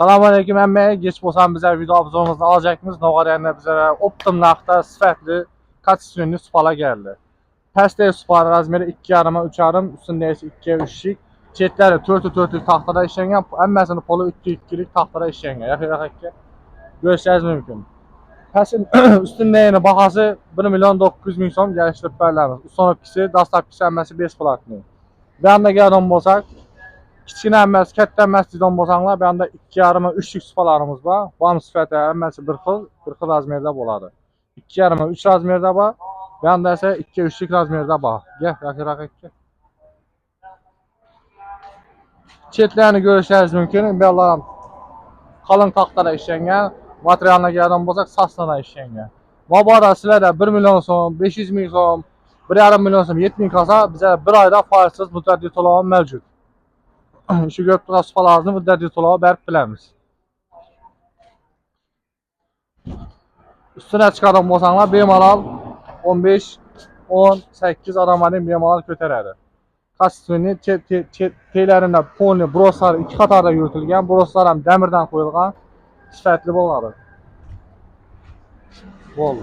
Selamünaleyküm əmmə. Geç bolsan bizə video obzorumuzu alacaqmız. Noğarayanda bizə optim narxda sifətli kaçsünlü spala gəldi. Pəstə spal razmeri 2,5 3,5, üstündə isə 2'ye 3'lik. Çetləri 4'lük taxtada işlənən, əmməsinin polu 2'lik taxtada işlənən. Yaxın görsəniz mümkün. Pəsin üstündə yenə baxası 1.900.000 som gəlişdirib bərlərimiz. Sonrakisi dastlabkisi əmməsi 5 platlı. Bir anda gələn bolsaq kiçik əmməsi, katta əmməsi dedən bolsanlar, bir anda 2,5 3'lük spalarımız var. Bam sifəti əmməsi 40 razmerdə boladı. 2,5 3 razmerdə var. Bir anda isə 2'ye 3'lük razmerdə var. Gəl. Çetlərini görüşəniz mümkün. Belə qalın taxtada işlənən, materialına gələn bolsaq sasla işlənən. Və bu arada sizə də 1 milyon som, 500.000 som, 1,5 milyon som, 7000 kasa bizə bir ayda faizsiz müddətli tolavı mövcud. Şu gördüyünüz spalarını müddətli tolavı bərk biləmiz. Üstünə çıxaran bolsanlar bemalal 15 18 adamların bemalal götürədir. Kaçsünü teylərində polni broslar 2 qatarda yürütülgən, broslar həm dəmirdən qoyulğan sifətli boladır. Bol.